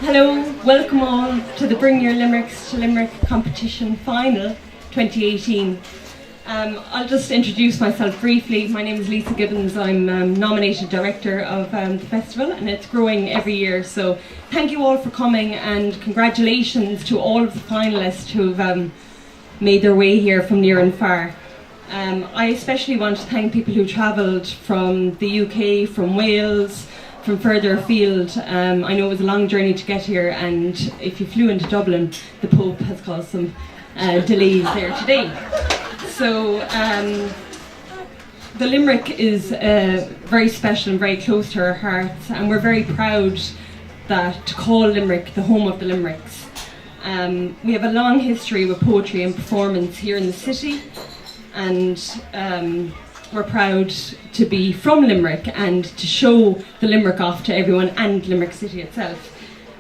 Hello, welcome all to the Bring Your Limericks to Limerick competition final 2018. I'll just introduce myself briefly. My name is Lisa Gibbons. I'm nominated director of the festival, and it's growing every year. So thank you all for coming, and congratulations to all of the finalists who've made their way here from near and far. I especially want to thank people who travelled from the UK, from Wales, from further afield. I know it was a long journey to get here, and if you flew into Dublin, the Pope has caused some delays there today. So the Limerick is very special and very close to our hearts, and we're very proud to call Limerick the home of the Limericks. We have a long history with poetry and performance here in the city, and we're proud to be from Limerick and to show the Limerick off to everyone, and Limerick City itself.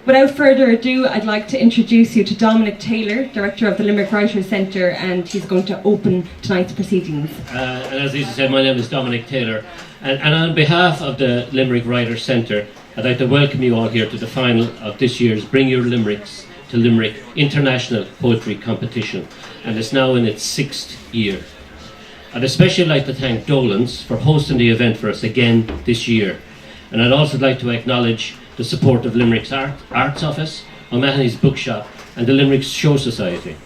Without further ado, I'd like to introduce you to Dominic Taylor, Director of the Limerick Writers' Centre, and he's going to open tonight's proceedings. And as Lisa said, my name is Dominic Taylor, and on behalf of the Limerick Writers' Centre, I'd like to welcome you all here to the final of this year's Bring Your Limericks to Limerick International Poetry Competition, and it's now in its 6th year. I'd especially like to thank Dolans for hosting the event for us again this year, and I'd also like to acknowledge the support of Limerick's Arts Office, O'Mahony's Bookshop, and the Limerick's Show Society.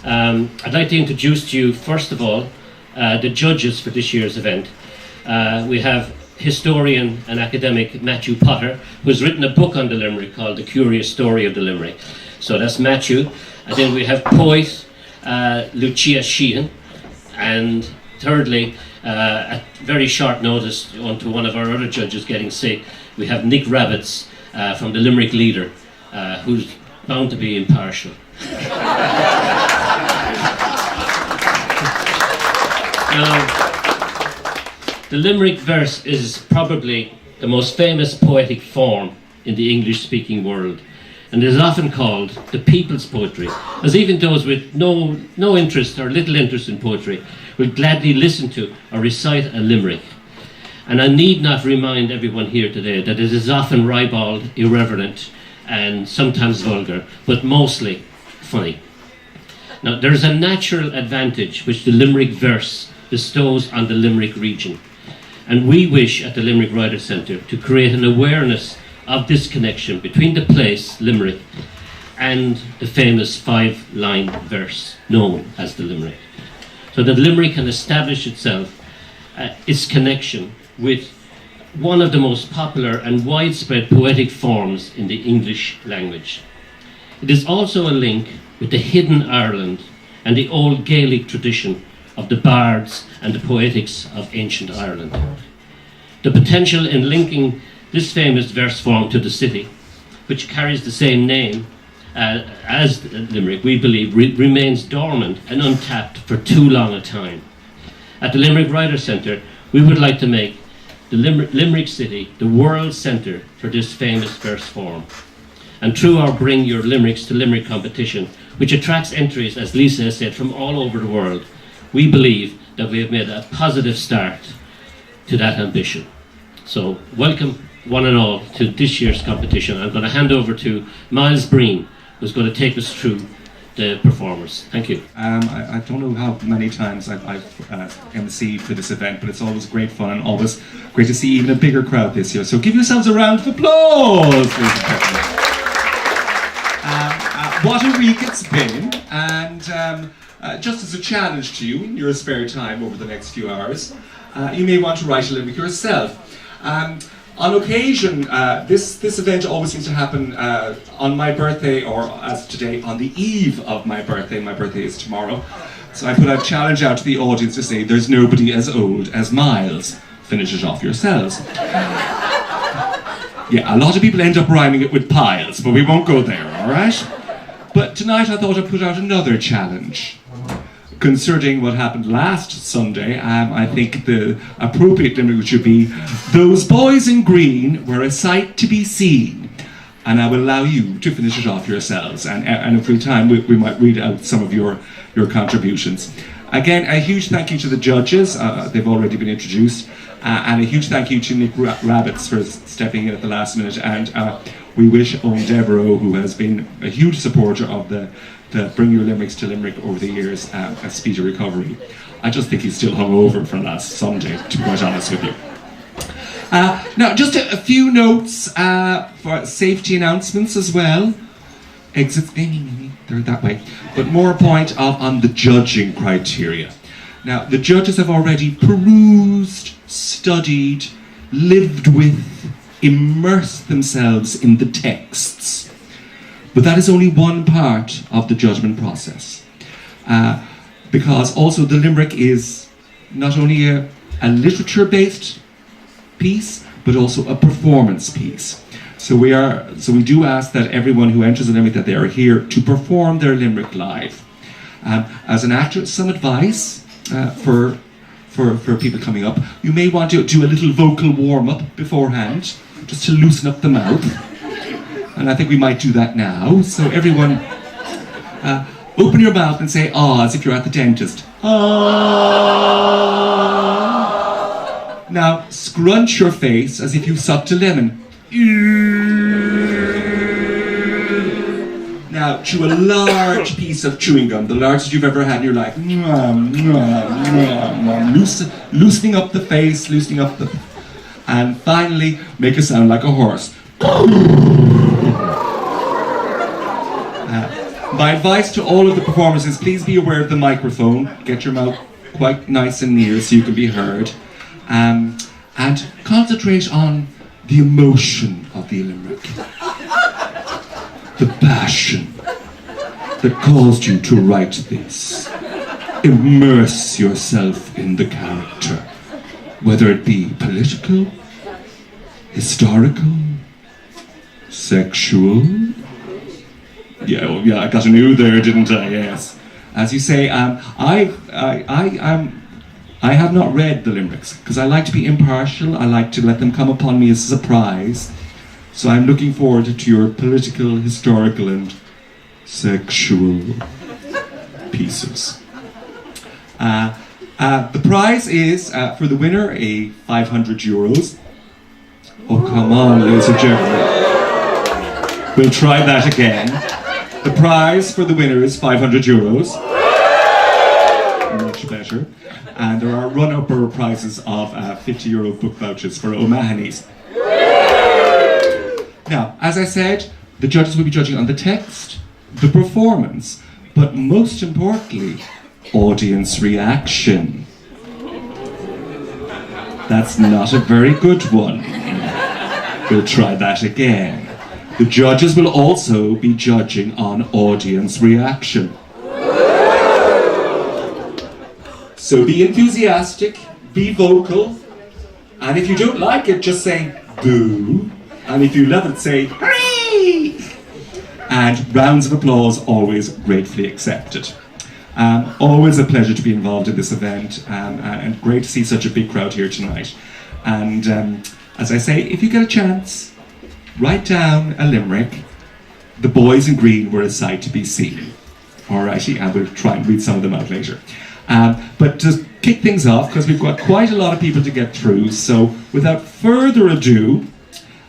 I'd like to introduce to you, first of all, the judges for this year's event. We have historian and academic Matthew Potter, who's written a book on the Limerick called The Curious Story of the Limerick. So that's Matthew. And then we have poet Lucia Sheehan. And thirdly, at very short notice, onto one of our other judges getting sick, we have Nick Rabbits from the Limerick Leader, who's bound to be impartial. Now, the Limerick verse is probably the most famous poetic form in the English-speaking world, and is often called the people's poetry, as even those with no interest or little interest in poetry will gladly listen to or recite a limerick. And I need not remind everyone here today that it is often ribald, irreverent, and sometimes vulgar, but mostly funny. Now, there is a natural advantage which the Limerick verse bestows on the Limerick region, and we wish at the Limerick Writers' Centre to create an awareness of this connection between the place, Limerick, and the famous 5-line verse known as the Limerick, so that Limerick can establish itself, its connection with one of the most popular and widespread poetic forms in the English language. It is also a link with the hidden Ireland and the old Gaelic tradition of the bards and the poetics of ancient Ireland. The potential in linking this famous verse form to the city, which carries the same name as Limerick, we believe remains dormant and untapped for too long a time. At the Limerick Writers' Centre, we would like to make the Limerick City the world centre for this famous verse form. And through our Bring Your Limericks to Limerick competition, which attracts entries, as Lisa has said, from all over the world, we believe that we have made a positive start to that ambition. So welcome one and all to this year's competition. I'm going to hand over to Miles Breen, who's going to take us through the performers. Thank you. I don't know how many times I've emceed for this event, but it's always great fun and always great to see even a bigger crowd this year. So give yourselves a round of applause, ladies and gentlemen. What a week it's been, and just as a challenge to you in your spare time over the next few hours, you may want to write a limerick yourself. On occasion, this event always seems to happen on my birthday, or as today, on the eve of my birthday. My birthday is tomorrow. So I put a challenge out to the audience to say, there's nobody as old as Miles. Finish it off yourselves. Yeah, a lot of people end up rhyming it with piles, but we won't go there, alright? But tonight I thought I'd put out another challenge. Concerning what happened last Sunday, I think the appropriate limerick should be, those boys in green were a sight to be seen. And I will allow you to finish it off yourselves. And if we have time, we might read out some of your contributions. Again, a huge thank you to the judges. They've already been introduced. And a huge thank you to Nick Rabbits for stepping in at the last minute. And we wish Owen Devereaux, who has been a huge supporter of the Bring Your Limericks to Limerick over the years, a speedy recovery. I just think he's still hungover from last Sunday, to be quite honest with you. Now, just a few notes for safety announcements as well. Exits, they're that way. But more a point on the judging criteria. Now, the judges have already perused, studied, lived with, immersed themselves in the texts. But that is only one part of the judgment process. Because also the Limerick is not only a literature-based piece, but also a performance piece. So we do ask that everyone who enters the Limerick, that they are here to perform their Limerick live. As an actor, some advice for people coming up. You may want to do a little vocal warm-up beforehand, just to loosen up the mouth. And I think we might do that now. So everyone, open your mouth and say "ah" as if you're at the dentist. Ah. Now scrunch your face as if you sucked a lemon. Now chew a large piece of chewing gum, the largest you've ever had in your life. Loosening up the face, loosening up the... And finally, make a sound like a horse. My advice to all of the performers is please be aware of the microphone. Get your mouth quite nice and near so you can be heard. And concentrate on the emotion of the Limerick. The passion that caused you to write this. Immerse yourself in the character, whether it be political, historical, sexual. Yeah, I got an "ooh" there, didn't I? Yes. As you say, I have not read the Limericks because I like to be impartial. I like to let them come upon me as a surprise. So I'm looking forward to your political, historical, and sexual pieces. The prize is, for the winner, a €500. Oh, come on, ladies and gentlemen. We'll try that again. The prize for the winner is €500. Much better. And there are run-upper prizes of €50 book vouchers for O'Mahony's. Now, as I said, the judges will be judging on the text, the performance, but most importantly, audience reaction. That's not a very good one. We'll try that again. The judges will also be judging on audience reaction. So be enthusiastic, be vocal, and if you don't like it, just say boo. And if you love it, say hooray! And rounds of applause always gratefully accepted. Always a pleasure to be involved in this event, and great to see such a big crowd here tonight. And as I say, if you get a chance, write down a limerick. The boys in green were a sight to be seen. Alrighty, and we'll try and read some of them out later. But to kick things off, because we've got quite a lot of people to get through, so without further ado,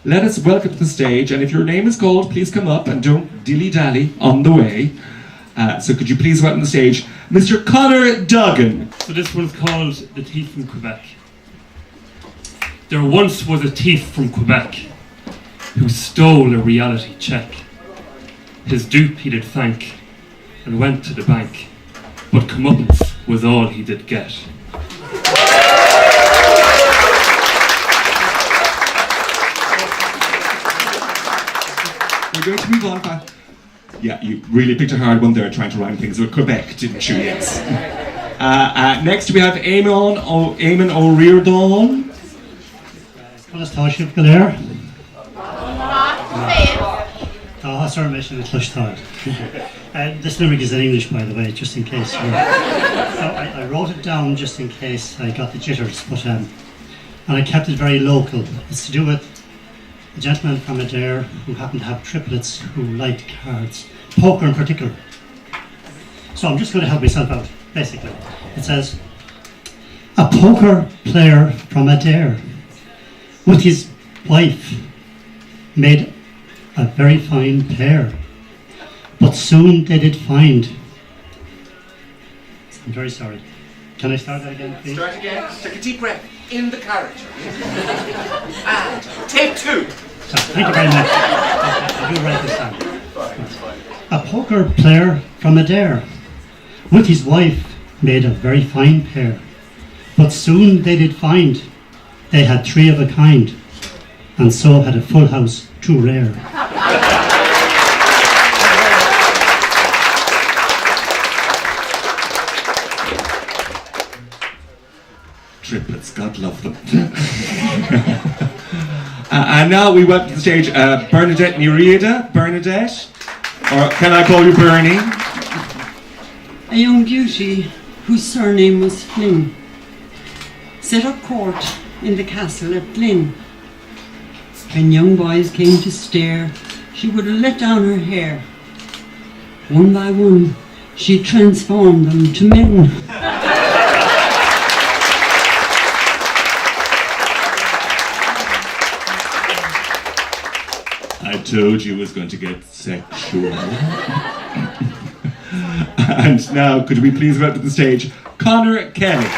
let us welcome to the stage, and if your name is called, please come up and don't dilly-dally on the way. So could you please welcome to the stage, Mr. Conor Duggan. So this one's called The Thief from Quebec. There once was a thief from Quebec who stole a reality check. His dupe he did thank and went to the bank, but comeuppance was all he did get. We're going to move on back. Yeah, you really picked a hard one there trying to rhyme things with Quebec, didn't you? Yes. Next we have Eamon O'Riordan. Conas Táisiúil go léir. Sorry, mission is Clushtáil. This limerick is in English, by the way, just in case. So I wrote it down just in case I got the jitters, but and I kept it very local. It's to do with a gentleman from Adair who happened to have triplets who liked cards, poker in particular. So I'm just going to help myself out. basically. It says, a poker player from Adair with his wife made a very fine pair, but soon they did find. I'm very sorry. Can I start that again, please? Start again. Take a deep breath in the carriage. And take 2. So, thank you very much. I do write this down. A poker player from Adair with his wife made a very fine pair, but soon they did find they had 3 of a kind, and so had a full house too rare. Triplets, God love them. And now we welcome to the stage Bernadette Murrieta. Bernadette, or can I call you Bernie? A young beauty whose surname was Flynn set up court in the castle at Glynn. When young boys came to stare, she would have let down her hair. One by one, she transformed them to men. I told you it was going to get sexual. And now, could we please welcome to the stage Connor Kelly.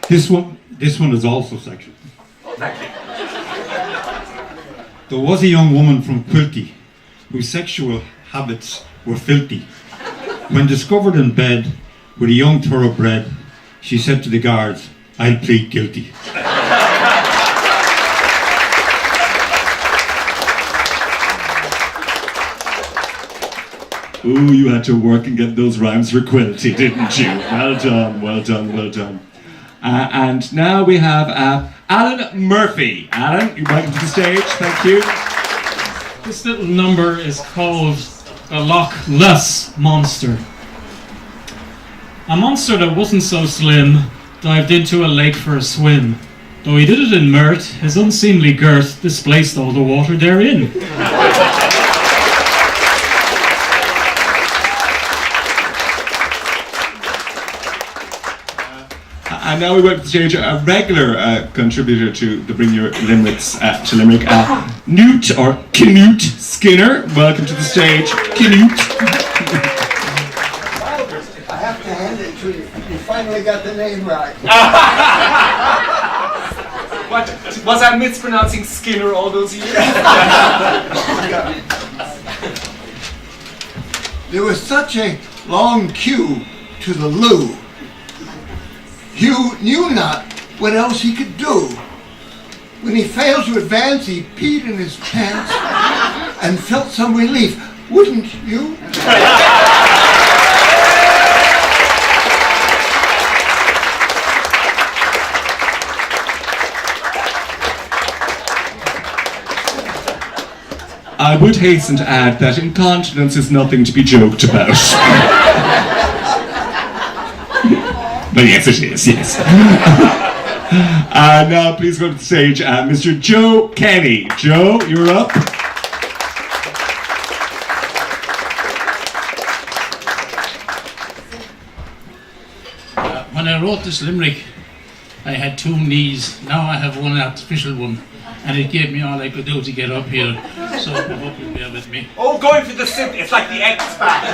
This one is also sexual. Oh, thank you. There was a young woman from Quilty whose sexual habits were filthy. When discovered in bed with a young thoroughbred, she said to the guards, "I'll plead guilty." Ooh, you had to work and get those rhymes for Quilty, didn't you? Well done, well done, well done. And now we have Alan Murphy. Alan, you're welcome to the stage. Thank you. This little number is called a Loch Less Monster. A monster that wasn't so slim dived into a lake for a swim. Though he did it in mirth, his unseemly girth displaced all the water therein. And now we welcome to the stage a regular contributor to the Bring Your Limericks to Limerick, Newt or Knut Skinner. Welcome to the stage, Knut. I have to hand it to you. You finally got the name right. What, was I mispronouncing Skinner all those years? There was such a long queue to the loo. Hugh knew not what else he could do. When he failed to advance, he peed in his pants and felt some relief. Wouldn't you? I would hasten to add that incontinence is nothing to be joked about. But yes, it is, yes. Now please go to the stage, Mr. Joe Kenny. Joe, you're up. When I wrote this limerick, I had 2 knees. Now I have one artificial one. And it gave me all I could do to get up here. So I hope you'll bear with me. Oh, going for the simp, it's like the X-Factor.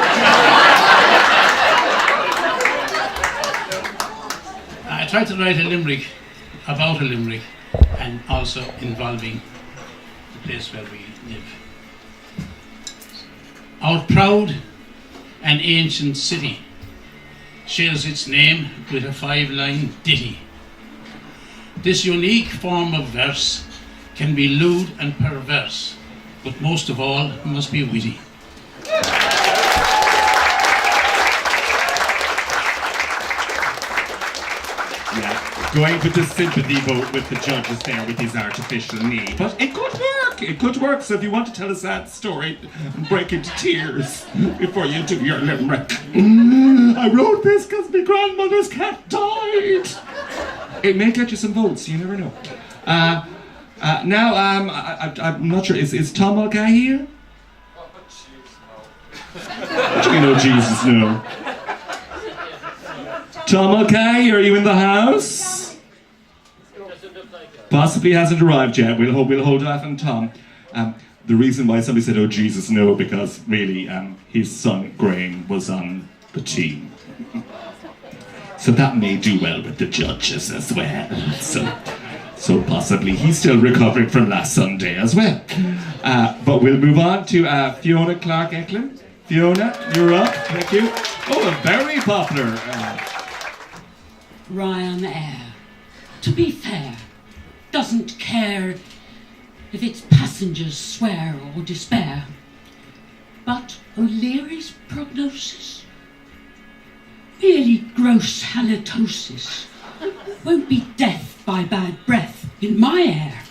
I tried to write a limerick about a limerick and also involving the place where we live. Our proud and ancient city shares its name with a 5-line ditty. This unique form of verse can be lewd and perverse, but most of all must be witty. Going with the sympathy vote with the judges there with his artificial knee. But it could work, it could work. So if you want to tell a sad story and break into tears before you do your limerick. I wrote this because my grandmother's cat died. It may get you some votes, you never know. Now, I'm not sure, is Tom Mulcahy here? Do you know Jesus? No. Tom okay, are you in the house? Possibly hasn't arrived yet. We'll hold off on Tom. The reason why somebody said, "Oh Jesus, no," because really, his son Graham was on the team, so that may do well with the judges as well. So possibly he's still recovering from last Sunday as well. But we'll move on to Fiona Clark Eklund. Fiona, you're up. Thank you. Oh, a very popular. Ryanair, to be fair, doesn't care if its passengers swear or despair. But O'Leary's prognosis, really gross halitosis, won't be death by bad breath in my air.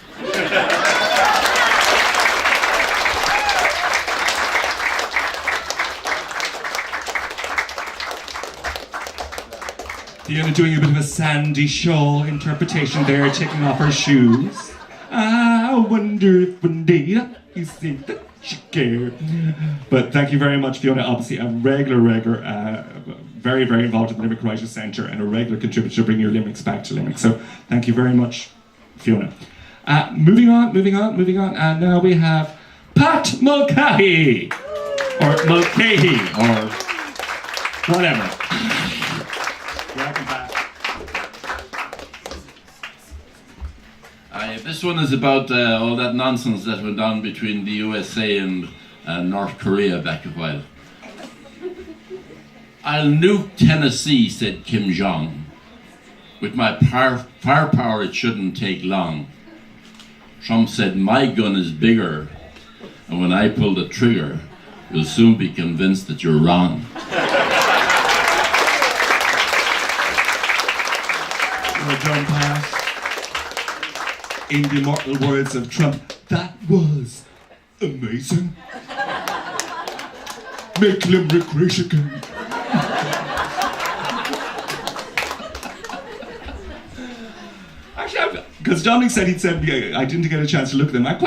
Fiona doing a bit of a Sandy Shaw interpretation there, taking off her shoes. I wonder if one day you think that you care. But thank you very much, Fiona. Obviously, a regular, very, very involved in the Limerick Writers' Centre and a regular contributor to Bring Your Limericks back to Limerick. So thank you very much, Fiona. Moving on. And now we have Pat Mulcahy. Or Mulcahy, or whatever. Welcome back. This one is about all that nonsense that went on between the USA and North Korea back a while. "I'll nuke Tennessee," said Kim Jong. "With my firepower it shouldn't take long." Trump said, "My gun is bigger, and when I pull the trigger, you'll soon be convinced that you're wrong." Well done, Pat. In the immortal words of Trump, that was amazing. Make Limerick great again. Actually, because Dominic said he'd send me, I didn't get a chance to look at them. I'm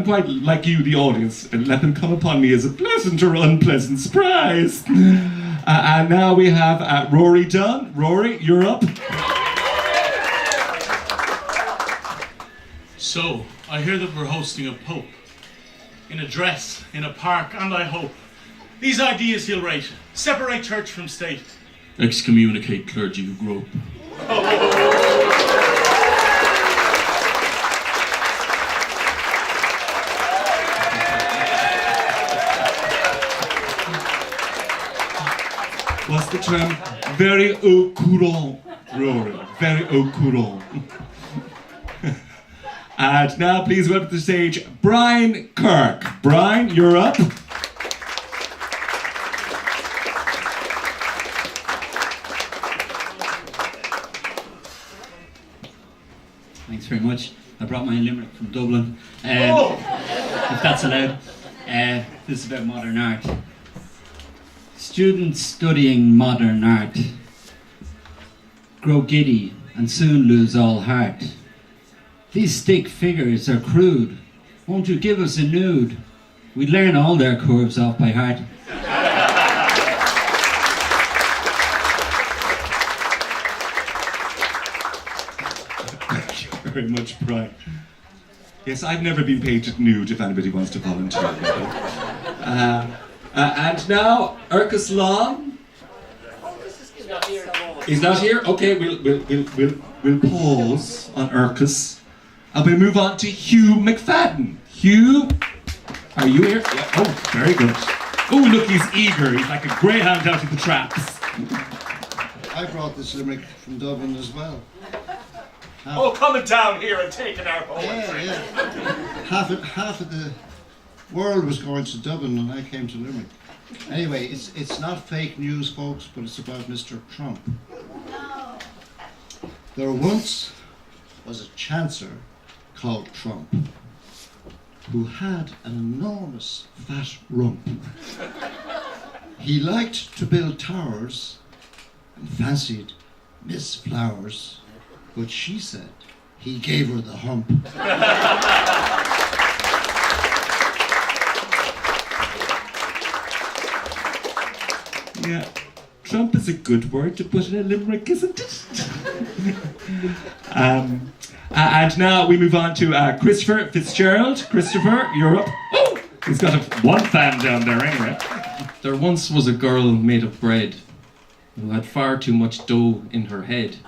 quite like you, the audience, and let them come upon me as a pleasant or unpleasant surprise. And now we have Rory Dunn. Rory, you're up. So, I hear that we're hosting a pope, in a dress, in a park, and I hope these ideas he'll rate: separate church from state, Excommunicate clergy who grope. What's the term? Very au courant, Rory. Very au courant. And now please welcome to the stage Brian Kirk. Brian, you're up. Thanks very much. I brought my limerick from Dublin, if that's allowed. This is about modern art. Students studying modern art grow giddy and soon lose all heart. These stick figures are crude. Won't you give us a nude? We'd learn all their curves off by heart. Thank you very much, Brian. Yes, I've never been painted nude if anybody wants to volunteer. And now, Urcus Long. He's not here? Okay, we'll pause on Urcus. And we move on to Hugh McFadden. Hugh, are you here? Yeah. Oh, very good. Oh, look, he's eager. He's like a greyhound out of the traps. I brought this limerick from Dublin as well. Coming down here and taking our poetry. Yeah. Half of the world was going to Dublin and I came to Limerick. Anyway, it's not fake news, folks, but it's about Mr. Trump. No. There once was a chancer called Trump who had an enormous fat rump. He liked to build towers and fancied Miss Flowers, but she said he gave her the hump. Yeah. Trump is a good word to put in a limerick, isn't it? And now we move on to Christopher Fitzgerald. Christopher, you're up. Oh, he's got one fan down there anyway. There once was a girl made of bread who had far too much dough in her head.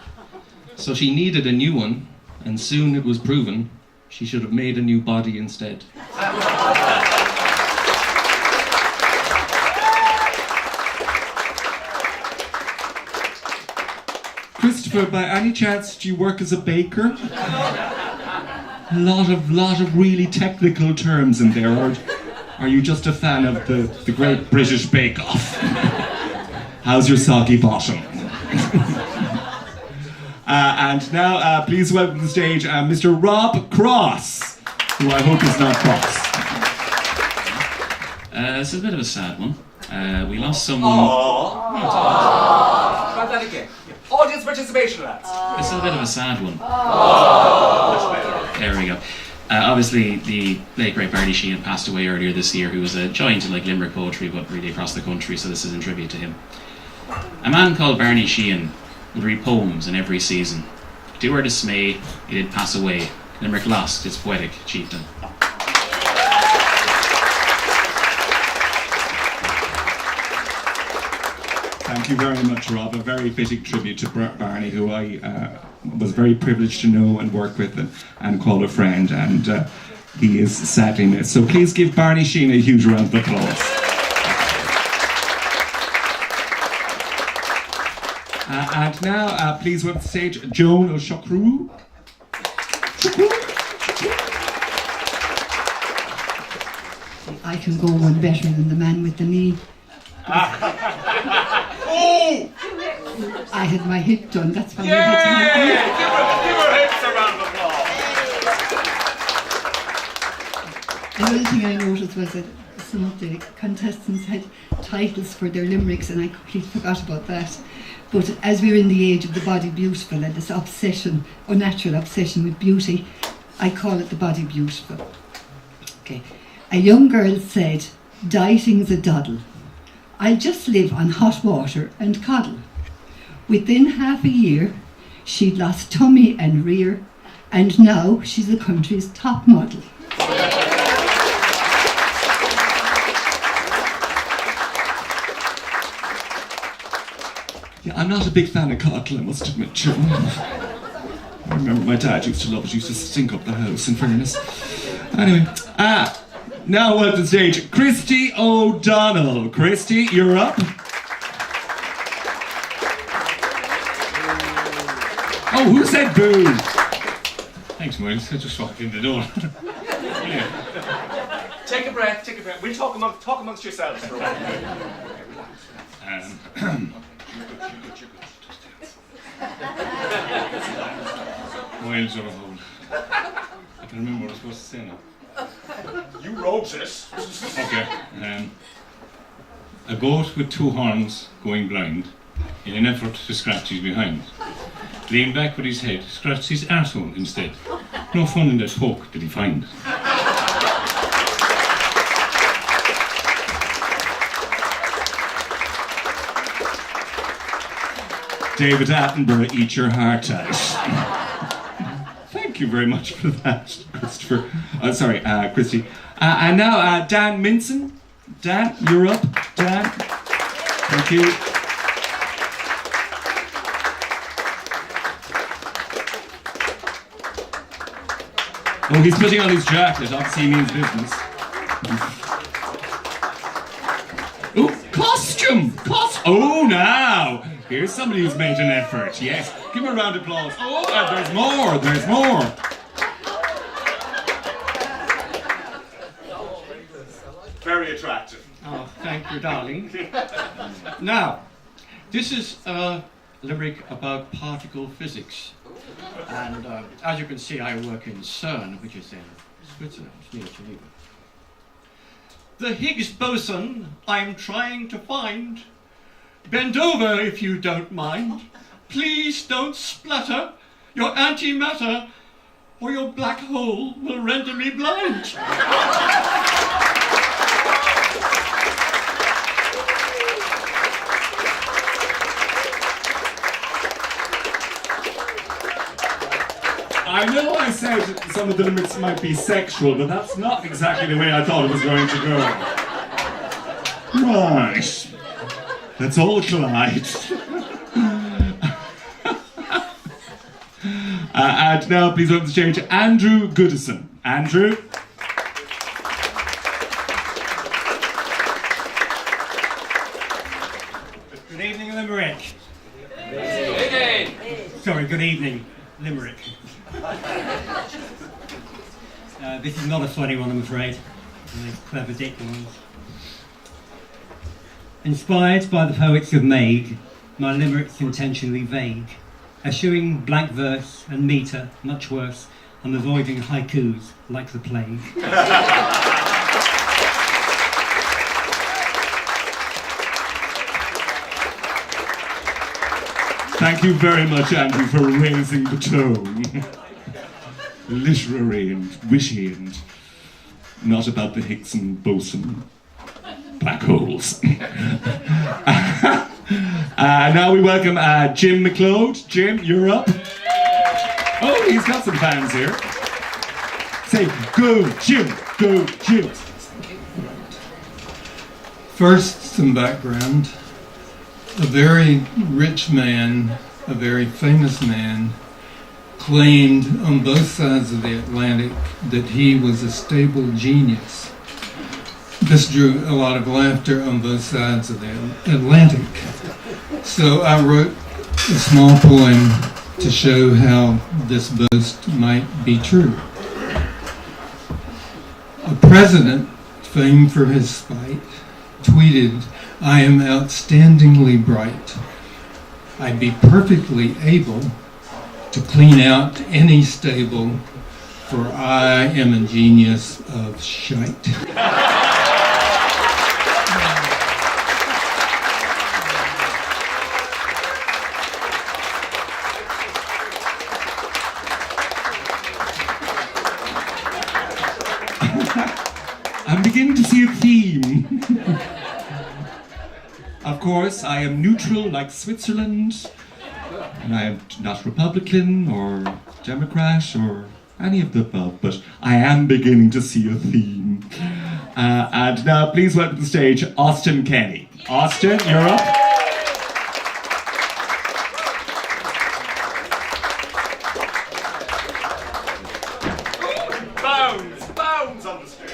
So she needed a new one, and soon it was proven she should have made a new body instead. Christopher, by any chance, do you work as a baker? A lot of really technical terms in there, or are you just a fan of the Great British Bake Off? How's your soggy bottom? And now, please welcome to the stage Mr. Rob Cross, who I hope is not cross. This is a bit of a sad one. We lost someone. Try that again. Audience participation, lads. This is a bit of a sad one. There we go. Obviously, the late great Barney Sheehan passed away earlier this year, who was a giant in Limerick poetry, but really across the country. So this is in tribute to him. A man called Barney Sheehan would read poems in every season. To our dismay, he did pass away. Limerick lost its poetic chieftain. Thank you very much, Rob. A very fitting tribute to Barney, who I was very privileged to know and work with and call a friend, and he is sadly missed. So please give Barney Sheehan a huge round of applause. And now, please welcome to the stage Joan O'Shaughrew. I can go one better than the man with the knee. Oh! I had my hip done, that's why I had to have my knee. Another thing I noticed was that some of the contestants had titles for their limericks, and I completely forgot about that. But as we're in the age of the body beautiful and this obsession, unnatural obsession with beauty, I call it the body beautiful. Okay. A young girl said, "Dieting's a doddle. I'll just live on hot water and coddle." Within half a year, she'd lost tummy and rear, and now she's the country's top model. Yeah, I'm not a big fan of coddle, I must admit, Joan. I remember my dad used to love it. He used to stink up the house, in fairness. Anyway, now welcome to the stage, Christy O'Donnell. Christy, you're up. Oh, who said boo? Thanks, Miles. I just walked in the door. Yeah. Take a breath, take a breath. We'll talk amongst yourselves for a while. Miles on a hold. I can remember what I was supposed to say now. You wrote it. Okay. A goat with two horns going blind, in an effort to scratch his behind, leaned back with his head, scratched his arsehole instead. No fun in that poke did he find. David Attenborough, eat your heart out. Thank you very much for that, Christopher. Christy. And now, Dan Minson. Dan, you're up. Dan. Thank you. Oh, he's putting on his jacket. Obviously, he means business. Oh, costume! Oh, now! Here's somebody who's made an effort. Yes. Give him a round of applause. Oh, there's more. There's more. Very attractive. Oh, thank you, darling. Now, this is a limerick about particle physics. And as you can see, I work in CERN, which is in Switzerland, near Geneva. The Higgs boson I'm trying to find. Bend over if you don't mind. Please don't splutter. Your antimatter or your black hole will render me blind. I know I said some of the limits might be sexual, but that's not exactly the way I thought it was going to go. Right. Let's all collide. And now please welcome to the stage Andrew Goodison. Andrew. Good evening, Limerick. Sorry, good evening, Limerick. This is not a funny one, I'm afraid. One of those clever dick ones. Inspired by the poets of Maig, my limericks intentionally vague, eschewing blank verse and metre, much worse. I'm avoiding haikus like the plague. Thank you very much, Andrew, for raising the tone. Literary and wishy and not about the Higgs and boson black holes. Now we welcome Jim McLeod. Jim, you're up. Oh, he's got some fans here. Say, go Jim, go Jim. First, some background. A very rich man, a very famous man, claimed on both sides of the Atlantic that he was a stable genius. This drew a lot of laughter on both sides of the Atlantic. So I wrote a small poem to show how this boast might be true. A president, famed for his spite, tweeted, "I am outstandingly bright. I'd be perfectly able to clean out any stable, for I am a genius of shite." I'm beginning to see a theme. Of course, I am neutral like Switzerland, and I am not Republican or Democrat or any of the above, but I am beginning to see a theme. And now please welcome to the stage Austin Kenny. Austin, you're up. Bounds on the stage.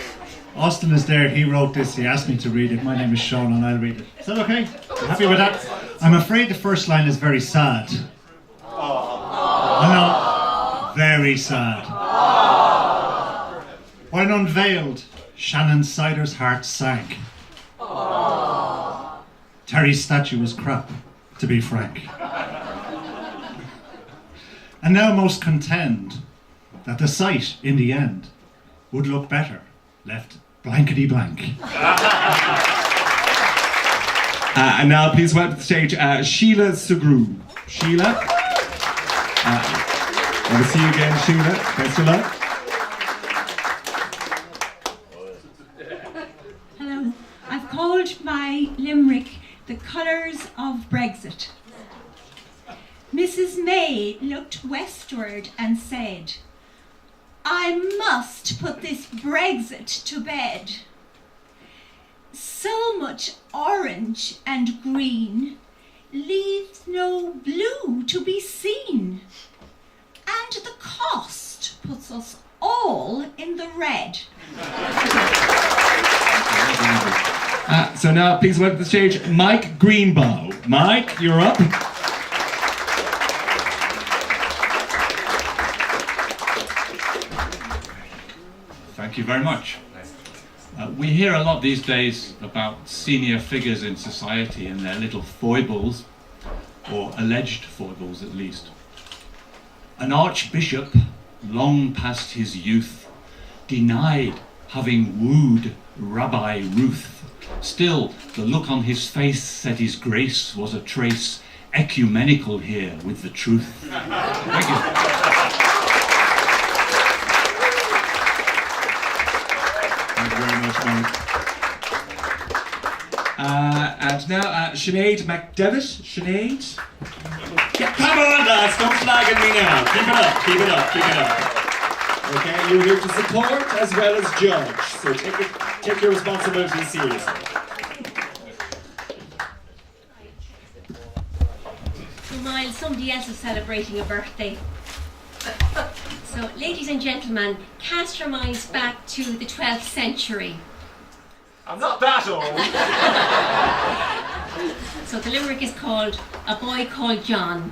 Austin is there, he wrote this, he asked me to read it. My name is Sean and I'll read it. Is that okay? Happy with that? I'm afraid the first line is very sad. I know, very sad. When unveiled, Shannon Sider's heart sank. Terry's statue was crap, to be frank. And now most contend that the site, in the end, would look better left blankety blank. And now please welcome to the stage Sheila Sugru. Sheila. Want to see you again, Sheila. Best of luck. Hello. I've called my limerick "The Colours of Brexit." Mrs. May looked westward and said, "I must put this Brexit to bed. So much orange and green leaves no blue to be seen. And the cost puts us all in the red." So now please welcome to the stage Mike Greenbow. Mike, you're up. Thank you very much. We hear a lot these days about senior figures in society and their little foibles, or alleged foibles at least. An archbishop, long past his youth, denied having wooed Rabbi Ruth. Still, the look on his face said his grace was a trace ecumenical here with the truth. Thank you. Thank you very much, Mike. And now Sinead McDevitt. Sinead? Yeah, come on, lads, Yes, don't flag at me now. Keep it up, keep it up, keep it up. Okay, you're here to support as well as judge, so take your responsibility seriously. So Miles, somebody else is celebrating a birthday. So, ladies and gentlemen, cast your minds back to the 12th century. I'm not that old. So the limerick is called A Boy Called John.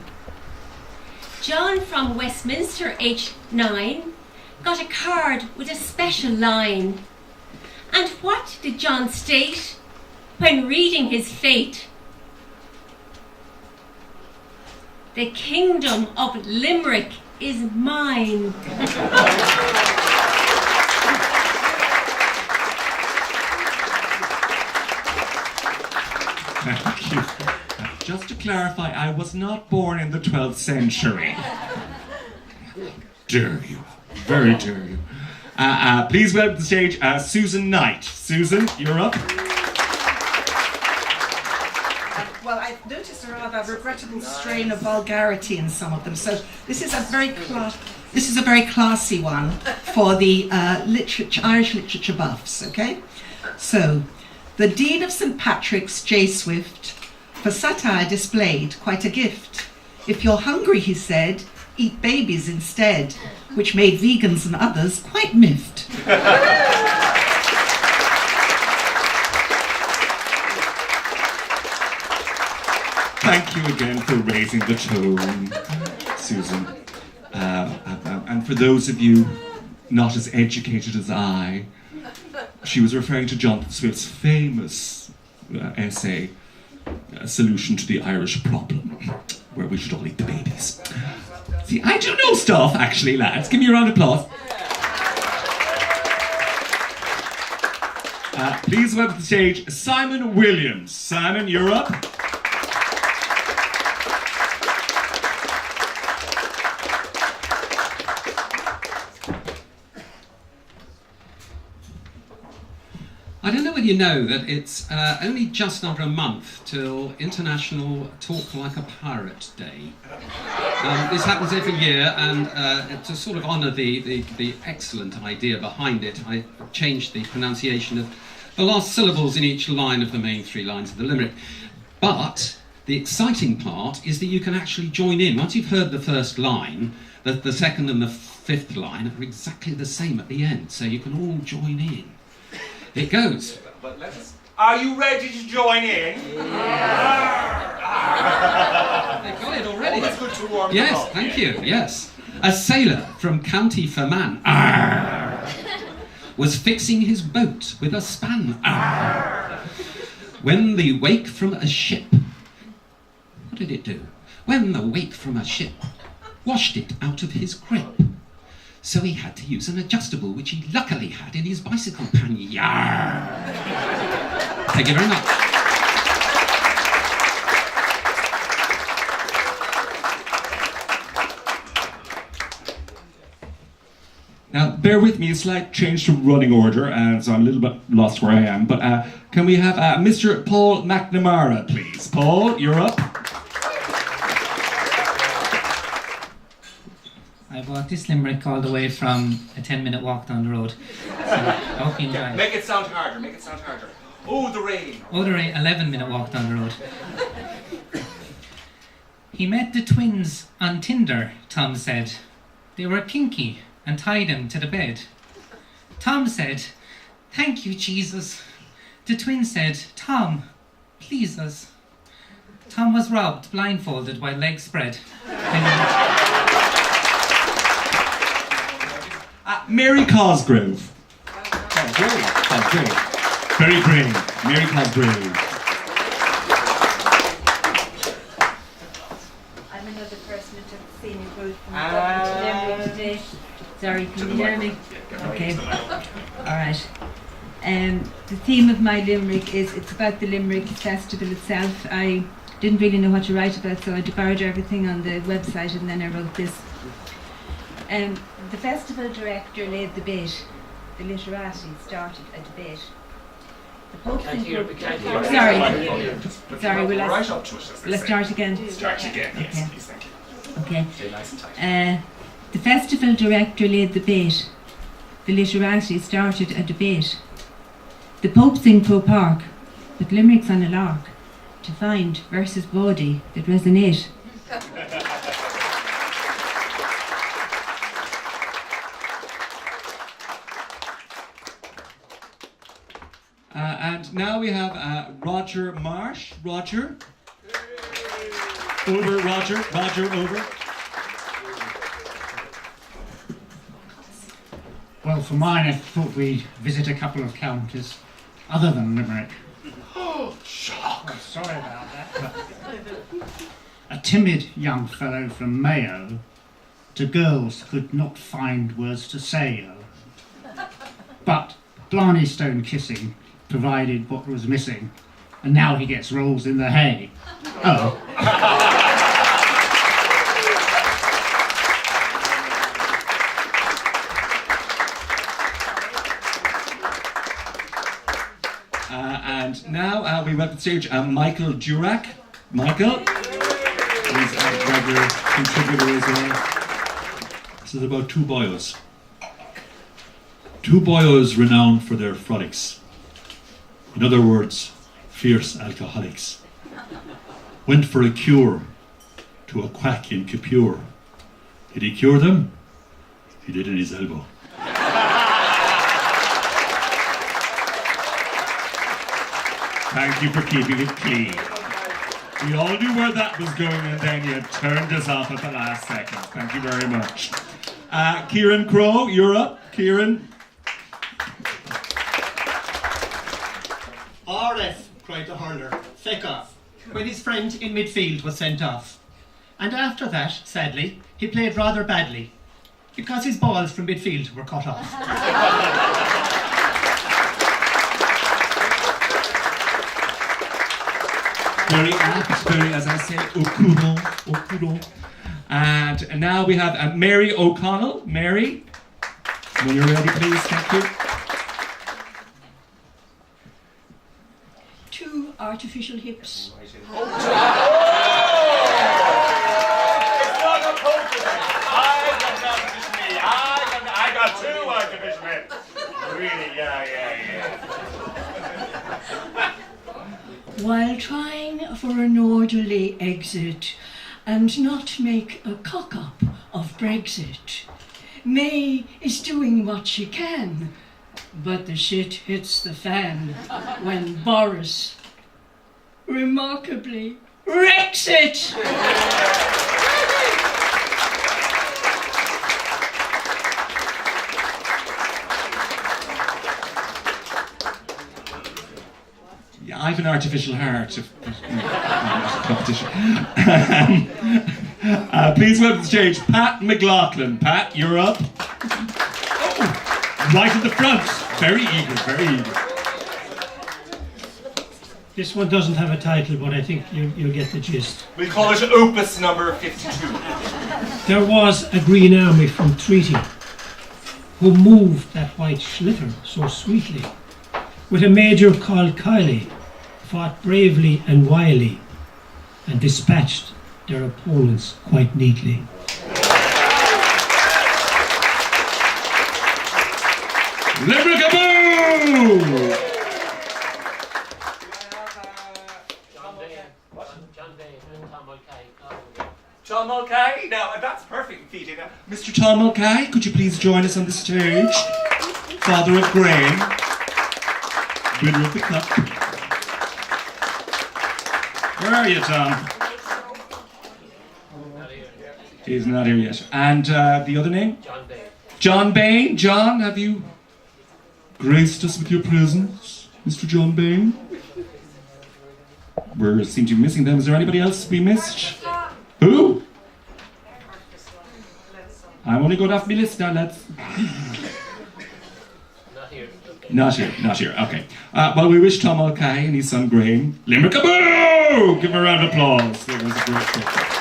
John from Westminster, aged 9, got a card with a special line. And what did John state when reading his fate? The kingdom of Limerick is mine. Thank you. Just to clarify, I was not born in the 12th century. Dare you. Very dare you. Please welcome to the stage Susan Knight. Susan, you're up. Well, I've noticed a rather regrettable strain of vulgarity in some of them. So this is a very classy one for the Irish literature buffs. Okay, so the Dean of St. Patrick's, J. Swift, for satire displayed quite a gift. If you're hungry, he said, eat babies instead, which made vegans and others quite miffed. Thank you again for raising the tone, Susan. And for those of you not as educated as I, she was referring to Jonathan Swift's famous essay, A Solution to the Irish Problem, where we should all eat the babies. See, I do know stuff, actually, lads. Give me a round of applause. Please welcome to the stage Simon Williams. Simon, you're up. I don't know whether you know that it's only just under a month till International Talk Like a Pirate Day. This happens every year, and to sort of honour the excellent idea behind it, I changed the pronunciation of the last syllables in each line of the main 3 lines of the limerick. But the exciting part is that you can actually join in. Once you've heard the first line, the second and the 5th line are exactly the same at the end, so you can all join in. It goes. But are you ready to join in? They've got it already. Always good to warm Yes, them up. thank you, yes. A sailor from County Fermanagh was fixing his boat with a span when the wake from a ship. What did it do? When the wake from a ship washed it out of his grip. So he had to use an adjustable, which he luckily had in his bicycle pannier. Thank you very much. Now, bear with me, a slight change to running order, and so I'm a little bit lost where I am, but can we have Mr. Paul McNamara, please? Paul, you're up. I bought this limerick all the way from a 10-minute walk down the road. So I hope you enjoy it. Make it sound harder, make it sound harder. Oh, the rain. Oh, the rain, 11-minute walk down the road. He met the twins on Tinder, Tom said. They were kinky and tied him to the bed. Tom said, "Thank you, Jesus." The twins said, "Tom, please us." Tom was robbed, blindfolded, while legs spread. Mary Cosgrove. Cosgrove. Very brave. Mary Cosgrove. I'm another person who took the scenic route from Dublin to Limerick today. Sorry, can you hear me? Okay. Alright. The theme of my limerick it's about the Limerick Festival itself. I didn't really know what to write about, so I devoured everything on the website and then I wrote this. The festival director laid the bait. The literati started a debate. The Pope Can't hear. Sorry, will right up to it, as they I say. start again? Start again, yes, Okay. please, thank you. Okay. Stay nice and tight. The festival director laid the bait. The literati started a debate. The Pope sing Pro Park, with limericks on a lark, to find verses body that resonate. And now we have Roger Marsh. Roger. Over, Roger. Roger, over. Well, for mine, I thought we'd visit a couple of counties other than Limerick. Oh, shock! Oh, sorry about that. A timid young fellow from Mayo to girls could not find words to say. But Blarney Stone kissing provided what was missing, and now he gets rolls in the hay. Oh. And now we welcome to stage Michael Durack. Michael, he's a regular contributor as well. This is about two boys. Two boys renowned for their frolics. In other words, fierce alcoholics. Went for a cure to a quack in Capure. Did he cure them? He did in his elbow. Thank you for keeping it clean. We all knew where that was going, and then you turned us off at the last second. Thank you very much. Kieran Crowe, you're up. Kieran. RF, cried the hurler, feck off, when his friend in midfield was sent off. And after that, sadly, he played rather badly, because his balls from midfield were cut off. Very apt, very, as I say, au courant. And now we have Mary O'Connell. Mary, when you're ready, please. Thank you. Two artificial hips. It's not a poker. I got two artificial hips. Really, yeah. While trying for an orderly exit and not make a cock-up of Brexit, May is doing what she can, but the shit hits the fan when Boris remarkably wrecks it. I have an artificial heart. Competition. Please welcome to the stage Pat McLaughlin. Pat, you're up. Oh, right at the front. Very eager, very eager. This one doesn't have a title, but I think you'll get the gist. We call it Opus number 52. There was a Green Army from Treaty who moved that white schlitter so sweetly, with a major called Kiley, fought bravely and wily, and dispatched their opponents quite neatly. Limerick-a-boo! Tom Mulcahy? Now, that's perfect feeding. Mr. Tom Mulcahy, could you please join us on the stage? Father of Grain, winner of the cup. Where are you, Tom? He's not here yet. And the other name? John Bain. John Bain. John, have you graced us with your presence, Mr. John Bain? We seem to be missing them. Is there anybody else we missed? Who? I'm only going off my list now, lads. Not here, okay. Well, we wish Tom Mulcahy and his son Graham Limerick-a-boo! Give him a round of applause. That was a great picture.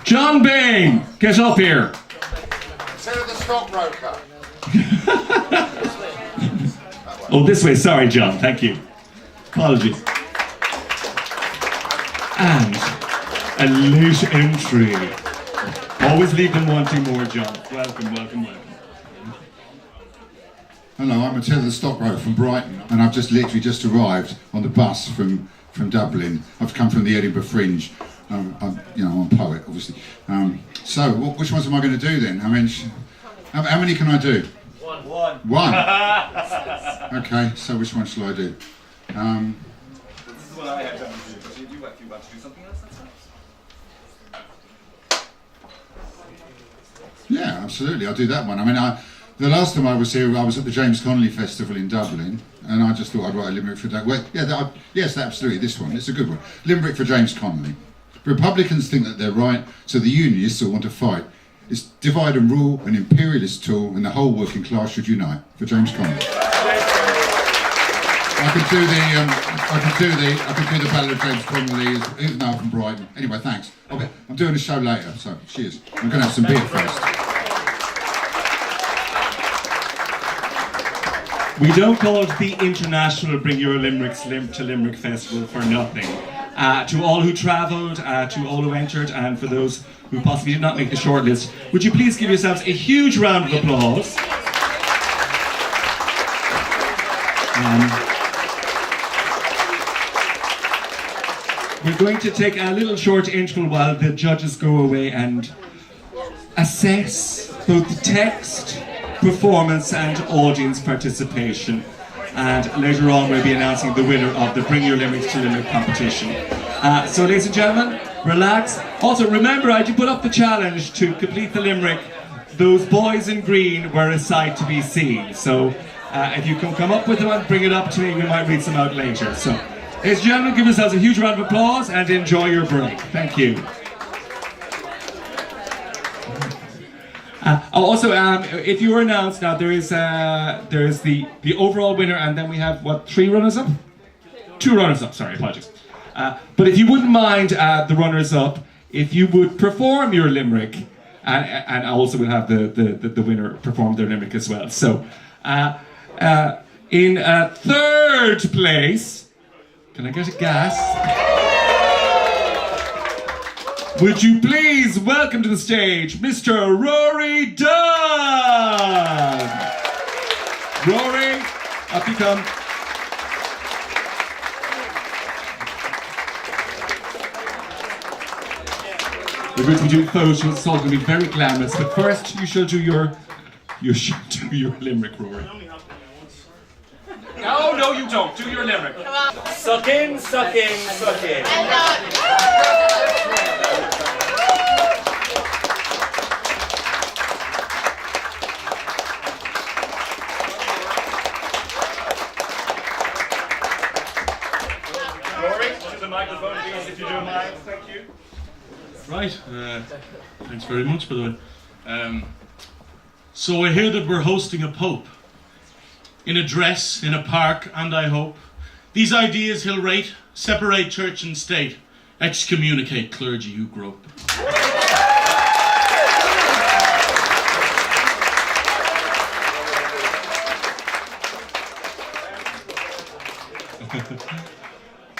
John Bain, get up here. Instead of the stockbroker. Oh, this way, sorry, John, thank you. Apologies. And a late entry. Always leave them wanting more, John. Welcome, welcome, welcome. Hello, I'm Matilda Stockrow from Brighton, and I've literally just arrived on the bus from Dublin. I've come from the Edinburgh Fringe. I'm a poet, obviously. Which ones am I going to do then? I mean, how many can I do? One. One? Okay, so which one shall I do? This is what I had done. If you want to do something else, that's fine. Yeah, absolutely. I'll do that one. I mean, the last time I was here, I was at the James Connolly Festival in Dublin, and I just thought I'd write a limerick for that. Well, yeah, yes, absolutely. This one. It's a good one. Limerick for James Connolly. Republicans think that they're right, so the Unionists all want to fight. It's divide and rule, an imperialist tool, and the whole working class should unite. For James Connolly. I could do the Ballad of James Connolly, even though I'm from Brighton. Anyway, thanks. Okay, I'm doing a show later, so cheers. I'm going to have some beer first. We don't call it the International Bring Your Limericks to Limerick Festival for nothing. To all who travelled, to all who entered, and for those who possibly did not make the shortlist, would you please give yourselves a huge round of applause? We're going to take a little short interval while the judges go away and assess both the text, performance and audience participation. And later on we'll be announcing the winner of the Bring Your Limericks to Limerick competition. So ladies and gentlemen, relax. Also remember, I did put up the challenge to complete the limerick. Those boys in green were a sight to be seen. So if you can come up with them and bring it up to me, we might read some out later. So ladies and gentlemen, give yourselves a huge round of applause and enjoy your break. Thank you. If you were announced now, there is the overall winner, and then we have what, 3 runners-up? 2 runners-up. Sorry, apologies. But if you wouldn't mind the runners-up, if you would perform your limerick, and I also will have the winner perform their limerick as well. So, in 3rd place, can I get a gasp? Would you please welcome to the stage Mr. Rory Dunn? Rory, up you come. We're going to be doing photos, it's all going to be very glamorous, but first you shall do your limerick, Rory. No, you don't. Do your limerick. Suck in, suck in, suck in. Rory, to the microphone, please, if you don't mind. Thank you. Right. Thanks very much, by the way. So I hear that we're hosting a pope. In a dress, in a park, and I hope. These ideas he'll rate, separate church and state, excommunicate clergy who grope.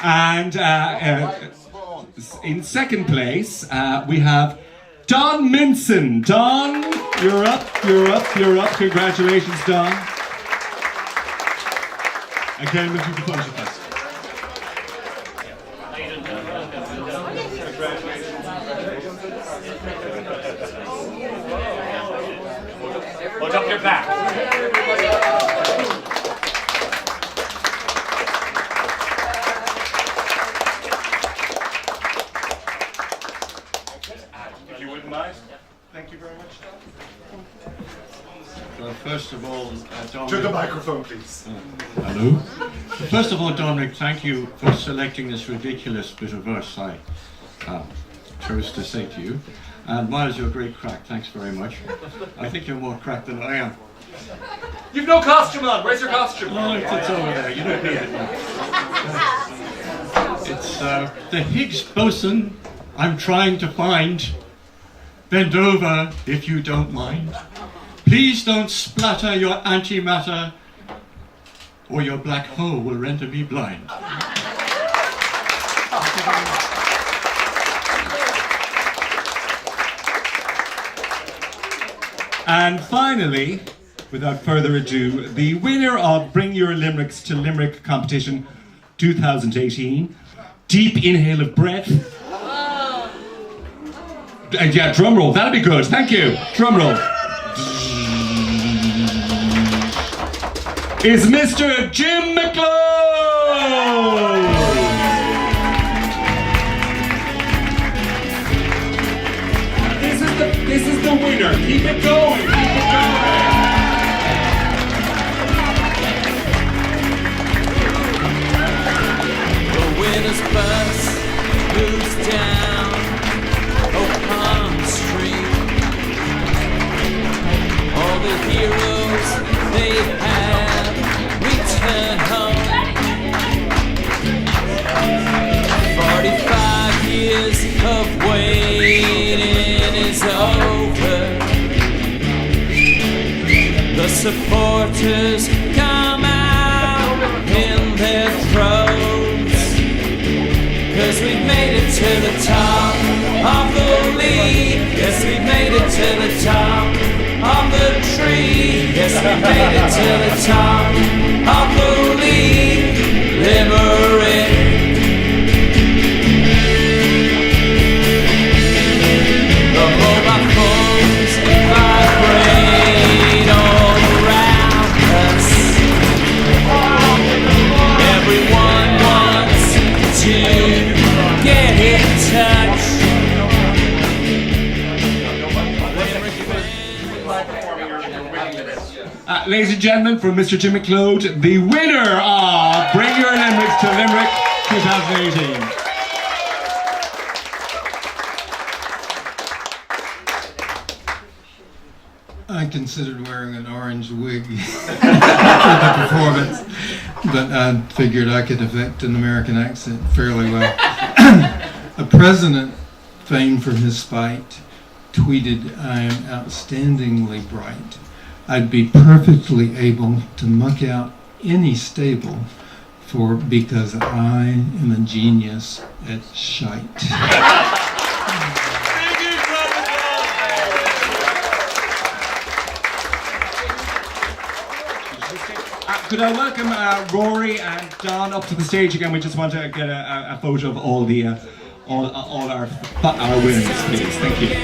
And in 2nd place, we have Don Minson. Don, you're up. Congratulations, Don. Again, we'll do the photo first. Hold up your back. If you wouldn't mind. Thank you very much. Well, first of all, Dominic... To the microphone, please. Hello? First of all, Dominic, thank you for selecting this ridiculous bit of verse I chose to say to you. And Miles, you're a great crack. Thanks very much. I think you're more crack than I am. You've no costume on. Where's your costume? Oh, it's over there. You don't need it now. It's the Higgs boson I'm trying to find. Bend over if you don't mind. Please don't splatter your antimatter, or your black hole will render me blind. And finally, without further ado, the winner of Bring Your Limericks to Limerick competition 2018. Deep inhale of breath. And yeah, drum roll, that'll be good. Thank you. Drum roll. Is Mr. Jim McLeod. This is the winner. Keep it going. Keep it going. The winner's bus moves down Palm Street. All the heroes they have returned home. 45 years of waiting is over. The supporters come out in their throats, 'cause we've made it to the top of the league. Yes, we made it to the top of the tree. Yes, we made it to the top of the league. Limerick. The mobile phones vibrate all around us. Everyone wants to get in touch. Ladies and gentlemen, from Mr. Jim McLeod, the winner of Bring Your Limericks to Limerick 2018. I considered wearing an orange wig for the performance, but I figured I could affect an American accent fairly well. A president famed for his spite tweeted, "I am outstandingly bright. I'd be perfectly able to muck out any stable because I am a genius at shite." Could I welcome Rory and Don up to the stage again? We just want to get a photo of all the all our winners, please. Thank you.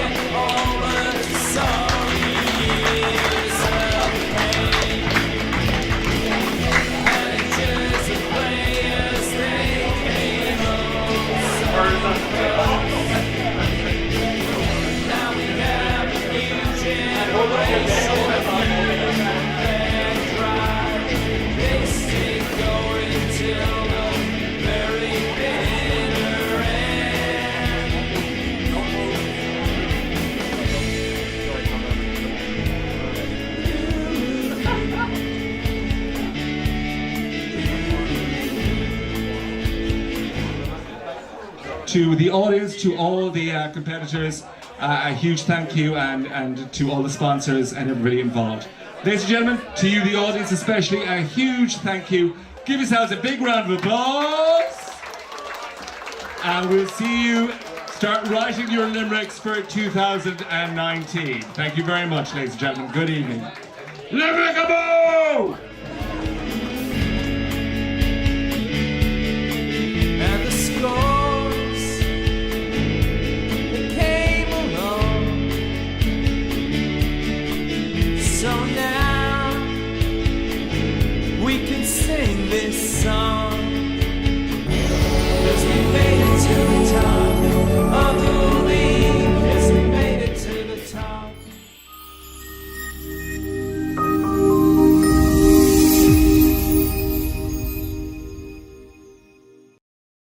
To the audience, to all the competitors, a huge thank you, and to all the sponsors and everybody involved. Ladies and gentlemen, to you, the audience especially, a huge thank you. Give yourselves a big round of applause. And we'll see you start writing your limericks for 2019. Thank you very much, ladies and gentlemen. Good evening. Limerickable! And the scores that came along. So now we can sing this song.